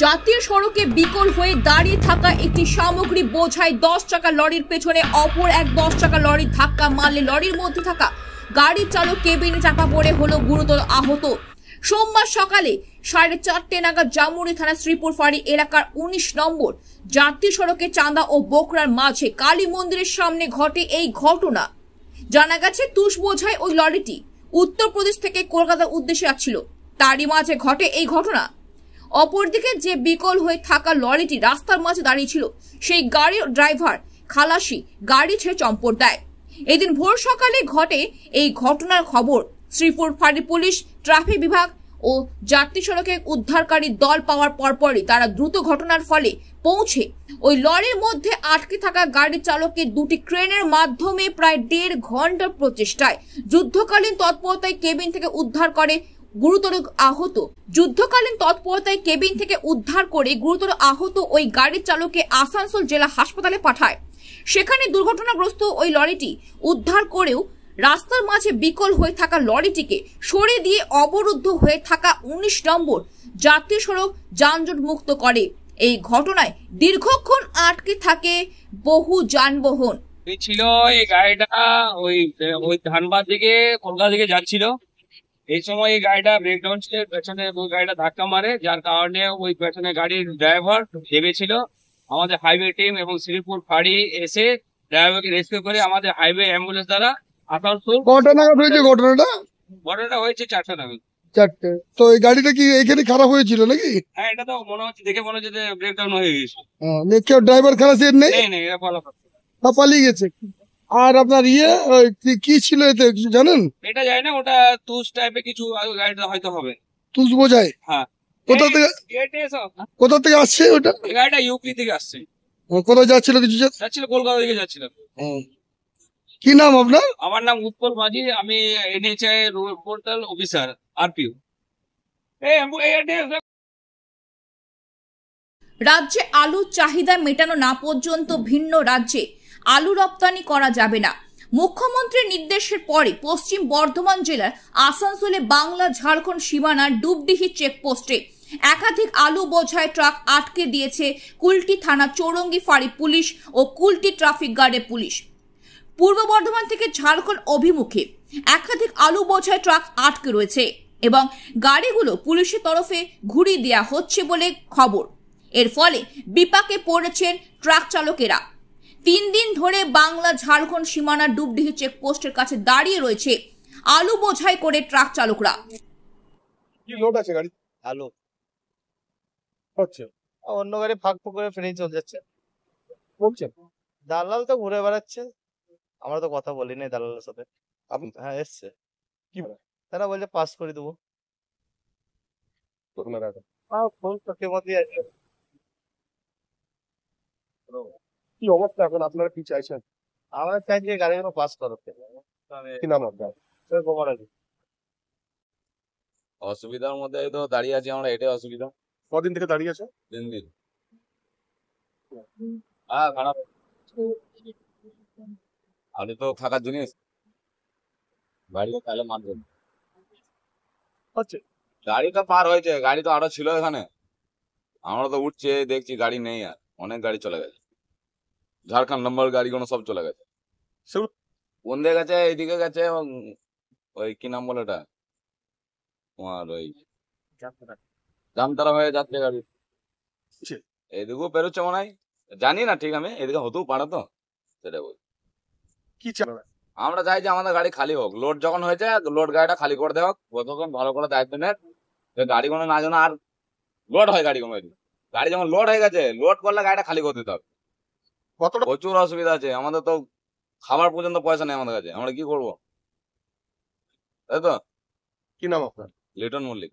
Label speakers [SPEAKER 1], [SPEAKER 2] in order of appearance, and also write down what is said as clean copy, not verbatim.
[SPEAKER 1] জাতীয় সড়কে বিকল হয়ে দাঁড়িয়ে থাকা একটি সামগ্রী বোঝাই 10 চাকা লরির পেছনে অপর এক 10 চাকা লরির ধাক্কা মারলে লরির মধ্যে থাকা গাড়ির চালক কেবিনে চাপা পড়ে হলো গুরুতর আহত। সোমবার সকালে 4:30 নাগাদ জামুড়ি থানা শ্রীপুর ফাঁড়ি এলাকার 19 নম্বর জাতীয় সড়কে চাঁদা ও বোকরার মাঝে কালী মন্দিরের সামনে ঘটে এই ঘটনা। জানা গেছে তুষ বোঝাই ওই লরিটি উত্তরপ্রদেশ থেকে কলকাতার উদ্দেশ্যে যাচ্ছিল, তারই মাঝে ঘটে এই ঘটনা। অপরদিকে যে বিকল হয়ে থাকা লরিটি রাস্তার মাঝে দাঁড়িয়ে ছিল, সেই গাড়ির ড্রাইভার খালাসি গাড়ি ছেড়ে চম্পট দেয়। এদিন ভোর সকালে ঘটে এই ঘটনার খবর শ্রীপুর ফাঁড়ি পুলিশ, ট্রাফিক বিভাগ ও জাতীয় সড়কে উদ্ধারকারী দল পাওয়ার পরপরই তারা দ্রুত ঘটনার ফলে পৌঁছে ওই লরির মধ্যে আটকে থাকা গাড়ির চালককে দুটি ক্রেনের মাধ্যমে প্রায় 1.5 ঘন্টার প্রচেষ্টায় যুদ্ধকালীন তৎপরতায় কেবিন থেকে উদ্ধার করে গুরুতর আহত ওই গাড়ির চালককে আসানসোল জেলা হাসপাতালে পাঠায়। সেখানে দুর্ঘটনাগ্রস্ত ওই লরিটি উদ্ধার করেও রাস্তার মাঝে বিকল হয়ে থাকা লরিটিকে সরিয়ে দিয়ে অবরুদ্ধ হয়ে থাকা 19 নম্বর জাতীয় সড়ক যানজট মুক্ত করে। এই ঘটনায় দীর্ঘক্ষণ আটকে থাকে বহু যানবাহন।
[SPEAKER 2] ছিল এই গাড়িটা ওই ধানবাদ থেকে কলকাতা দিকে যাচ্ছিল। এই সময় এই গাড়িটা ব্রেকডাউন ছিল, পেছনে ওই গাড়িটা ধাক্কা মারে, যার কারণে ওই পেছনে গাড়ির ড্রাইভার ভেবেছিল। আমাদের হাইওয়ে টিম এবং শ্রীপুর ফাঁড়ি এসে ড্রাইভারকে রেস্কিউ করে আমাদের হাইওয়ে অ্যাম্বুলেন্স দ্বারা আসানসোল। ঘটনাটা হয়েছে 4টা নাগাদ।
[SPEAKER 3] 4টে। তো এই গাড়িটা কি এখানে খারাপ হয়েছিল নাকি?
[SPEAKER 2] হ্যাঁ, এটা তো দেখে মনে হচ্ছে যে ব্রেকডাউন হয়ে গেছে।
[SPEAKER 3] কেউ ড্রাইভার খালাসি নেই?
[SPEAKER 2] নেই, এটা
[SPEAKER 3] পালিয়ে গেছে। আর আপনার কি ছিল এতে কিছু জানেন?
[SPEAKER 2] এটা জানি না, ওটা তুষ টাইপের কিছু গাড়িটা হয়তো হবে।
[SPEAKER 3] তুষ বোঝাই?
[SPEAKER 2] হ্যাঁ।
[SPEAKER 3] কোথা থেকে আসছে ওটা?
[SPEAKER 2] গাড়িটা ইউপি থেকে আসছে।
[SPEAKER 3] কোথায় যাচ্ছিল কিছু?
[SPEAKER 2] যাচ্ছিল কলকাতা দিকে যাচ্ছিল।
[SPEAKER 3] কি নাম আপনার?
[SPEAKER 2] আমার নাম উৎপল মাঝি, আমি NHI road portal officer RPO.
[SPEAKER 1] রাজ্যে আলুর চাহিদা মেটানো না পর্যন্ত ভিন্ন রাজ্যে আলু রপ্তানি করা যাবে না। মুখ্যমন্ত্রীর নির্দেশের পরে পশ্চিম বর্ধমান জেলার আসানসোলে বাংলা ঝাড়খণ্ড সীমানার ডুবডিহি চেকপোস্টে একাধিক আলু বোঝাই ট্রাক আটকে দিয়েছে কুলটি থানা চৌরঙ্গি ফাঁড়ি পুলিশ ও কুলটি ট্রাফিক গার্ডের পুলিশ। পূর্ব বর্ধমান থেকে ঝাড়খণ্ড অভিমুখে একাধিক আলু বোঝাই ট্রাক আটকে রয়েছে এবং গাড়িগুলো পুলিশের তরফে ঘুরিয়ে দেওয়া হচ্ছে বলে খবর। এর ফলে বিপাকে পড়েছেন ট্রাক চালকেরা। 3 দিন ধরে বাংলা ঝাড়খণ্ড সীমানা ডুবডিহি চেকপোস্টের কাছে দাঁড়িয়ে রয়েছে আলু বোঝাই করে ট্রাক চালকরা।
[SPEAKER 3] কি লোড আছে গাড়ি?
[SPEAKER 4] আলু
[SPEAKER 3] হচ্ছে
[SPEAKER 4] অন্য গাড়ি ফাঁক করে ফিরে চলে যাচ্ছে।
[SPEAKER 3] বলছেন
[SPEAKER 4] দালাল তো ঘুরে বেড়াচ্ছে, আমরা তো কথা বলি নাই দালালের সাথে। হ্যাঁ এসছে,
[SPEAKER 3] কি বলে?
[SPEAKER 4] তারা বলছে পাস করে দেবো।
[SPEAKER 3] কি অবস্থা এখন? আপনারা কি চাইছেন?
[SPEAKER 4] আমরা চাইছি গাড়িগুলো পাস করতে।
[SPEAKER 3] কি নাম আপনার?
[SPEAKER 5] অসুবিধার মধ্যে তো দাঁড়িয়ে আছি আমরা, এটাই অসুবিধা।
[SPEAKER 3] কদিন থেকে দাঁড়িয়ে আছে?
[SPEAKER 5] 3 দিন। হ্যাঁ, খারাপ। আলু তো থাকার জিনিস, গাড়িতে তাহলে মানবে।
[SPEAKER 3] হচ্ছে
[SPEAKER 5] গাড়িটা পার হয়েছে, গাড়ি তো আরো ছিল এখানে। আমরা তো উঠছে দেখছি গাড়ি নেই, আর অনেক গাড়ি চলে গেছে। ঝাড়খণ্ড নম্বর গাড়িগুলো সব চলে গেছে। কোন দিকে গেছে? এইদিকে গেছে, ওই কি নাম বলে ওটা, তোমার ওই জামতারা হয়ে যাচ্ছে গাড়ি। এইদিকেও পেরোচ্ছে মনে হয়, জানি না ঠিক। আমি এদিকে হতেও পারে, তো সেটা বল।
[SPEAKER 3] কি চাই?
[SPEAKER 5] আমরা চাই যে আমাদের গাড়ি খালি হোক। লোড যখন হয়েছে লোড গাড়িটা খালি করে দেওয়া হোক, কতক্ষণ ভালো করে দায়িত্ব নেয় গাড়িগুলো না যেন আর লোড হয়। গাড়ি যখন লোড হয়ে গেছে, লোড করলে গাড়িটা খালি করে দিতে হবে। প্রচুর অসুবিধা আছে আমাদের, তো খাবার পর্যন্ত পয়সা নেই আমাদের কাছে, আমরা কি করবো? তাই তো।
[SPEAKER 3] কি নাম আপনার?
[SPEAKER 5] লিটন মল্লিক।